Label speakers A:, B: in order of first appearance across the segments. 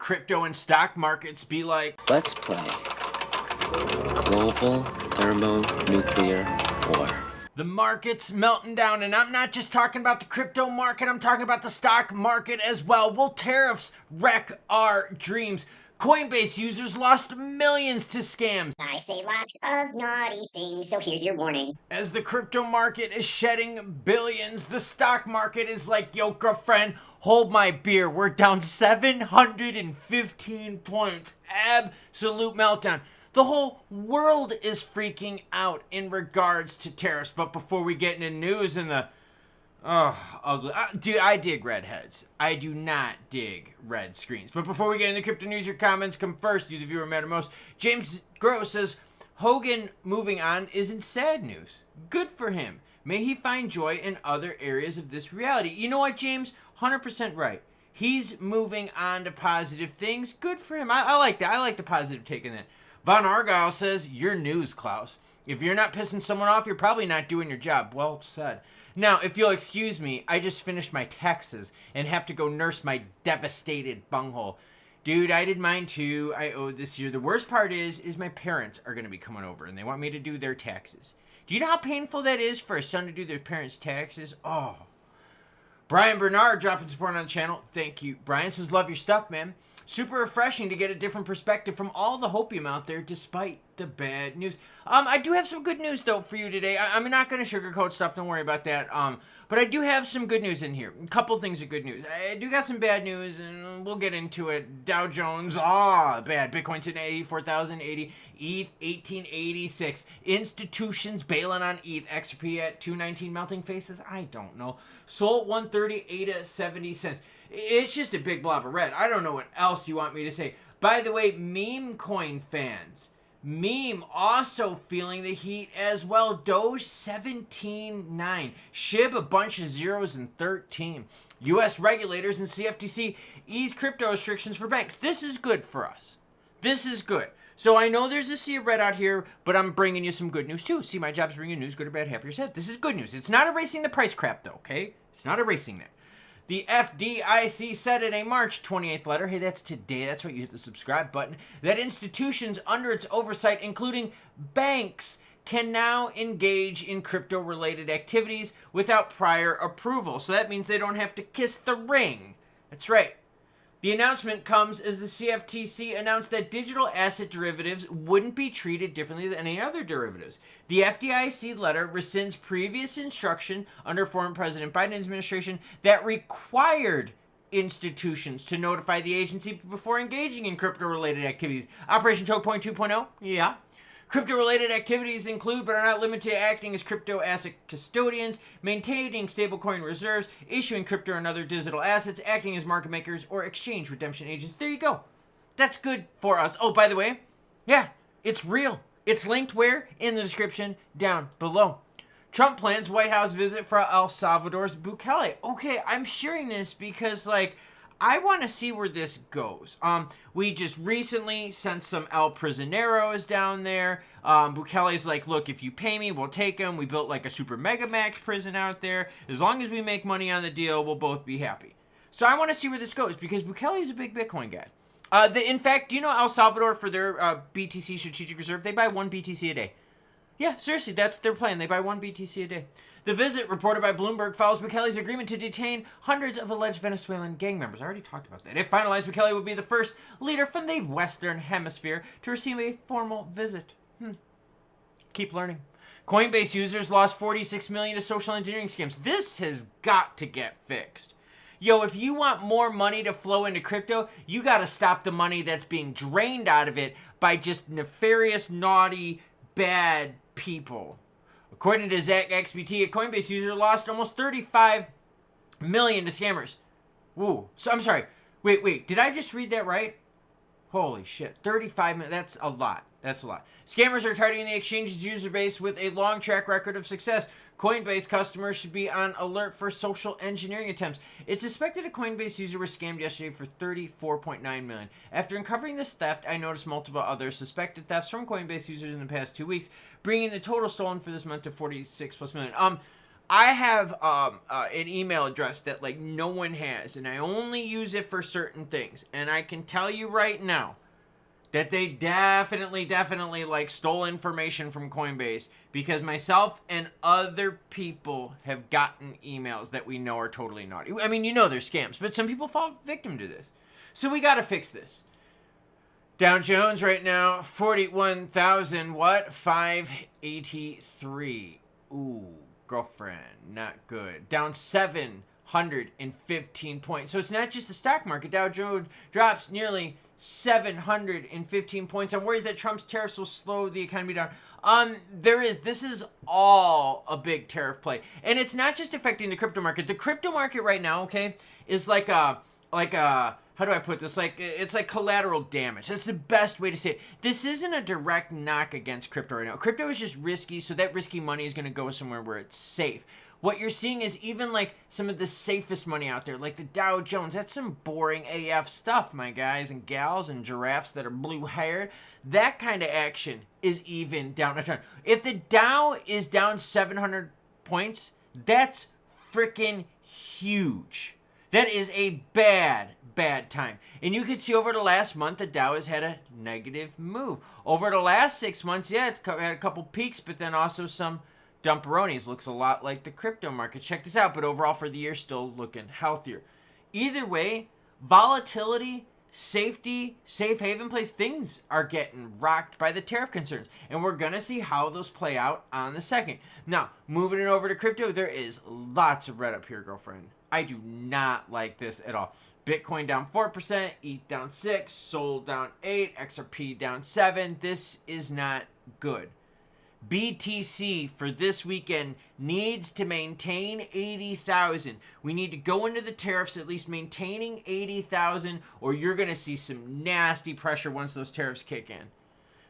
A: crypto and stock markets be like?
B: Let's play global thermonuclear war.
A: The market's melting down, and I'm not just talking about the crypto market, I'm talking about the stock market as well. Will tariffs wreck our dreams? Coinbase users lost millions to scams.
C: I say lots of naughty things, so here's your warning.
A: As the crypto market is shedding billions, the stock market is like, yo, girlfriend, hold my beer. We're down 715 points. Absolute meltdown. The whole world is freaking out in regards to tariffs. But before we get into news and the ugly. Dude, I dig redheads. I do not dig red screens. But before we get into crypto news, your comments come first. You, the viewer, matter most. James Gross says, Hogan moving on isn't sad news. Good for him. May he find joy in other areas of this reality. You know what, James? 100% right. He's moving on to positive things. Good for him. I like that. I like the positive take in that. Von Argyle says, you're news, Klaus. If you're not pissing someone off, you're probably not doing your job. Well said. Now, if you'll excuse me, I just finished my taxes and have to go nurse my devastated bunghole. Dude, I did mine too. I owe this year. The worst part is my parents are going to be coming over and they want me to do their taxes. Do you know how painful that is for a son to do their parents' taxes? Oh. Brian Bernard dropping support on the channel. Thank you. Brian says, love your stuff, man. Super refreshing to get a different perspective from all the hopium out there, despite the bad news. I do have some good news, though, for you today. I'm not going to sugarcoat stuff. Don't worry about that. But I do have some good news in here. A couple things of good news. I do got some bad news, and we'll get into it. Dow Jones, bad. Bitcoin sitting at 84,080. ETH 1886. Institutions bailing on ETH. XRP at 219. Melting faces? I don't know. Sol 130. ADA 70 cents. It's just a big blob of red. I don't know what else you want me to say. By the way, meme coin fans. Meme also feeling the heat as well. Doge 17.9. SHIB a bunch of zeros and 13. U.S. regulators and CFTC ease crypto restrictions for banks. This is good for us. This is good. So I know there's a sea of red out here, but I'm bringing you some good news too. See, my job is bringing news, good or bad, happy or sad. This is good news. It's not erasing the price crap though, okay? It's not erasing that. The Fdic said in a March 28th letter, hey, that's today, that's right, you hit the subscribe button, that institutions under its oversight, including banks, can now engage in crypto-related activities without prior approval. So that means they don't have to kiss the ring. That's right. The announcement comes as the CFTC announced that digital asset derivatives wouldn't be treated differently than any other derivatives. The Fdic letter rescinds previous instruction under former President Biden's administration that required institutions to notify the agency before engaging in crypto-related activities. Operation Choke Point 2.0? Yeah. Crypto-related activities include, but are not limited to, acting as crypto asset custodians, maintaining stablecoin reserves, issuing crypto and other digital assets, acting as market makers, or exchange redemption agents. There you go. That's good for us. Oh, by the way, yeah, it's real. It's linked where? In the description down below. Trump plans White House visit for El Salvador's Bukele. Okay, I'm sharing this because, I want to see where this goes. We just recently sent some El Prisioneros down there. Bukele's like, look, if you pay me, we'll take them. We built a super mega max prison out there. As long as we make money on the deal, we'll both be happy. So I want to see where this goes because Bukele is a big Bitcoin guy. In fact, do you know El Salvador, for their BTC strategic reserve, they buy 1 BTC a day. Yeah, seriously, that's their plan. They buy 1 BTC a day. The visit, reported by Bloomberg, follows Bukele's agreement to detain hundreds of alleged Venezuelan gang members. I already talked about that. If finalized, Bukele would be the first leader from the Western Hemisphere to receive a formal visit. Keep learning. Coinbase users lost $46 million to social engineering scams. This has got to get fixed. Yo, if you want more money to flow into crypto, you got to stop the money that's being drained out of it by just nefarious, naughty, bad people. According to Zach XBT, a Coinbase user lost almost $35 million to scammers. Ooh, so I'm sorry. Wait, did I just read that right? Holy shit, 35 million, that's a lot. That's a lot. Scammers are targeting the exchange's user base with a long track record of success. Coinbase customers should be on alert for social engineering attempts. It's suspected a Coinbase user was scammed yesterday for $34.9 million. After uncovering this theft, I noticed multiple other suspected thefts from Coinbase users in the past 2 weeks, bringing the total stolen for this month to 46+ million. I have an email address that like no one has, and I only use it for certain things. And I can tell you right now that they definitely like stole information from Coinbase, because myself and other people have gotten emails that we know are totally naughty. I mean, you know they're scams, but some people fall victim to this. So we got to fix this. Dow Jones right now, 41,000, what? 583. Ooh, girlfriend, not good. Down 715 points. So it's not just the stock market. Dow Jones drops nearly 715 points. I'm worried that Trump's tariffs will slow the economy down. This is all a big tariff play. And it's not just affecting the crypto market. The crypto market right now, okay, is like a, how do I put this? Like, it's like collateral damage. That's the best way to say it. This isn't a direct knock against crypto right now. Crypto is just risky, so that risky money is going to go somewhere where it's safe. What you're seeing is even like some of the safest money out there, like the Dow Jones. That's some boring AF stuff, my guys and gals and giraffes that are blue-haired. That kind of action is even down a ton. If the Dow is down 700 points, that's freaking huge. That is a bad time. And you can see over the last month, the Dow has had a negative move. Over the last 6 months, yeah, it's had a couple peaks, but then also some dumperonis. Looks a lot like the crypto market. Check this out. But overall for the year, still looking healthier. Either way, volatility, safety, safe haven place, things are getting rocked by the tariff concerns. And we're going to see how those play out on the second. Now, moving it over to crypto, there is lots of red up here, girlfriend. I do not like this at all. Bitcoin down 4%, ETH down 6%, SOL down 8%, XRP down 7%. This is not good. BTC for this weekend needs to maintain 80,000. We need to go into the tariffs at least maintaining 80,000, or you're going to see some nasty pressure once those tariffs kick in.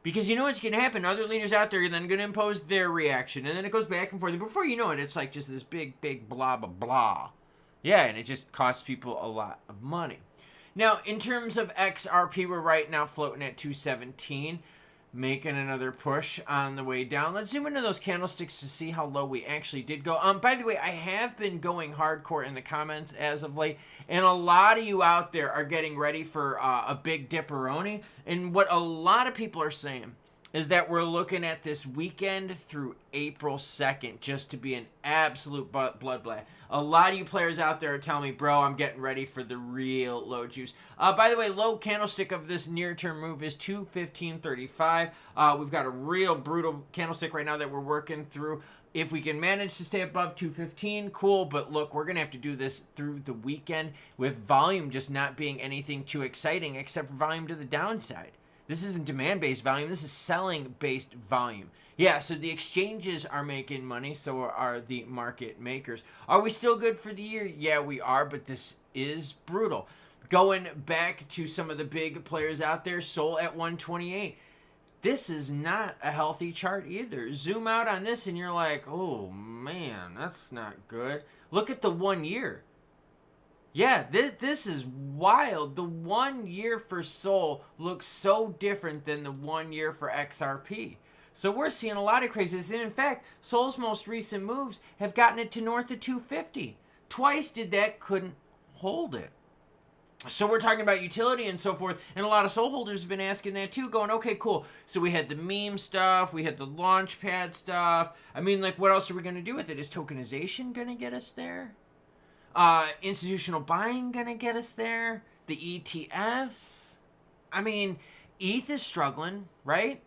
A: Because you know what's going to happen. Other leaders out there are then going to impose their reaction, and then it goes back and forth. And before you know it, it's like just this big blah, blah, blah. Yeah, and it just costs people a lot of money. Now, in terms of XRP, we're right now floating at 217. Making another push on the way down. Let's zoom into those candlesticks to see how low we actually did go. By the way, I have been going hardcore in the comments as of late, and a lot of you out there are getting ready for a big dipperoni. And what a lot of people are saying is that we're looking at this weekend through April 2nd just to be an absolute bloodbath. A lot of you players out there are telling me, bro, I'm getting ready for the real low juice. By the way, low candlestick of this near-term move is 215.35. We've got a real brutal candlestick right now that we're working through. If we can manage to stay above 215, cool. But look, we're going to have to do this through the weekend with volume just not being anything too exciting except for volume to the downside. This isn't demand-based volume. This is selling-based volume. Yeah, so the exchanges are making money, so are the market makers. Are we still good for the year? Yeah, we are, but this is brutal. Going back to some of the big players out there, SOL at 128. This is not a healthy chart either. Zoom out on this and you're like, oh man, that's not good. Look at the 1 year. Yeah, this is wild. The 1 year for SOL looks so different than the 1 year for XRP. So we're seeing a lot of craziness. And in fact, SOL's most recent moves have gotten it to north of 250. Twice did that, couldn't hold it. So we're talking about utility and so forth, and a lot of SOL holders have been asking that too, going, okay, cool. So we had the meme stuff, we had the launchpad stuff. I mean, like, what else are we going to do with it? Is tokenization going to get us there? Institutional buying going to get us there? The ETFs? I mean, ETH is struggling, right?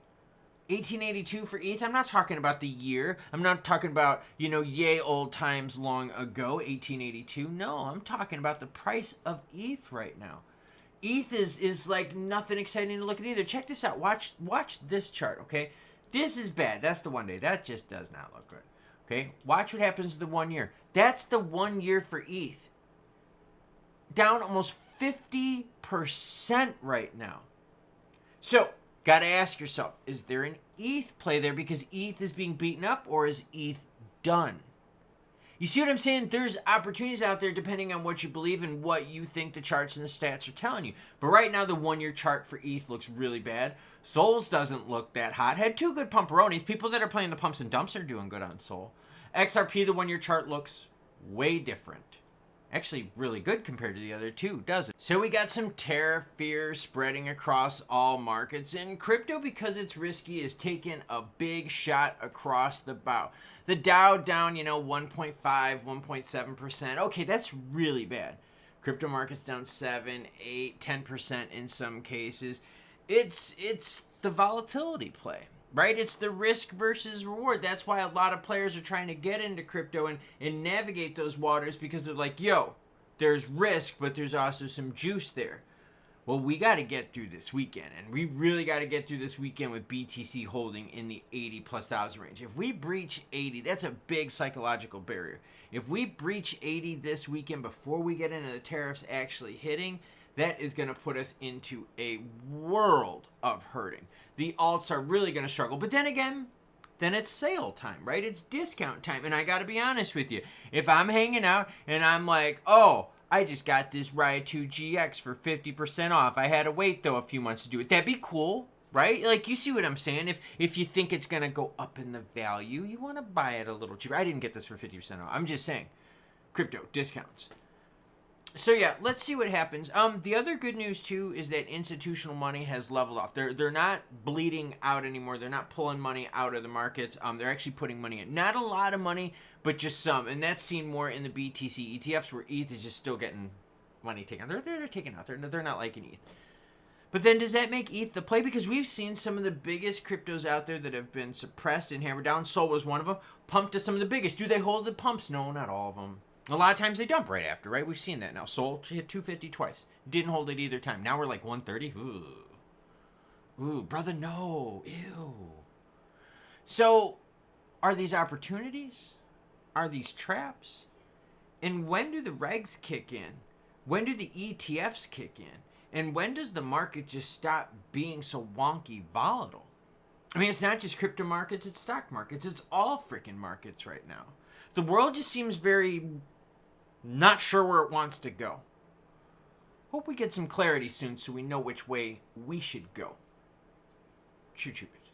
A: 1882 for ETH. I'm not talking about the year. I'm not talking about, yay old times long ago, 1882. No, I'm talking about the price of ETH right now. ETH is like nothing exciting to look at either. Check this out. Watch this chart, okay? This is bad. That's the 1 day. That just does not look good. Okay? Watch what happens to the 1 year. That's the 1 year for ETH. Down almost 50% right now. So, got to ask yourself, is there an ETH play there because ETH is being beaten up, or is ETH done? You see what I'm saying? There's opportunities out there depending on what you believe and what you think the charts and the stats are telling you. But right now, the 1 year chart for ETH looks really bad. SOL's doesn't look that hot. Had two good pumperonis. People that are playing the pumps and dumps are doing good on SOL. XRP, the 1-year chart looks way different. Actually, really good compared to the other two, doesn't it? So we got some tariff fear spreading across all markets, and crypto, because it's risky, is taking a big shot across the bow. The Dow down, 1.5, 1.7%. Okay, that's really bad. Crypto markets down 7, 8, 10% in some cases. It's the volatility play. Right? It's the risk versus reward. That's why a lot of players are trying to get into crypto and navigate those waters, because they're like, yo, there's risk, but there's also some juice there. Well, we got to get through this weekend, and we really got to get through this weekend with BTC holding in the 80,000+ range. If we breach 80, that's a big psychological barrier. If we breach 80 this weekend before we get into the tariffs actually hitting, that is going to put us into a world of hurting. The alts are really going to struggle. But then again, then it's sale time, right? It's discount time. And I got to be honest with you. If I'm hanging out and I'm like, oh, I just got this Riot 2 GX for 50% off. I had to wait, though, a few months to do it. That'd be cool, right? Like, you see what I'm saying? If you think it's going to go up in the value, you want to buy it a little cheaper. I didn't get this for 50% off. I'm just saying. Crypto, discounts. So yeah, let's see what happens. The other good news too is that institutional money has leveled off. They're not bleeding out anymore. They're not pulling money out of the markets. They're actually putting money in. Not a lot of money, but just some. And that's seen more in the BTC ETFs, where ETH is just still getting money taken out. They're taken out. They're not liking ETH. But then does that make ETH the play? Because we've seen some of the biggest cryptos out there that have been suppressed and hammered down. Sol was one of them. Pumped to some of the biggest. Do they hold the pumps? No, not all of them. A lot of times they dump right after, right? We've seen that now. Sol hit 250 twice. Didn't hold it either time. Now we're like 130. Ooh, brother, no. Ew. So, are these opportunities? Are these traps? And when do the regs kick in? When do the ETFs kick in? And when does the market just stop being so wonky volatile? I mean, it's not just crypto markets, it's stock markets. It's all freaking markets right now. The world just seems very not sure where it wants to go. Hope we get some clarity soon so we know which way we should go. Choo-choo, bitch.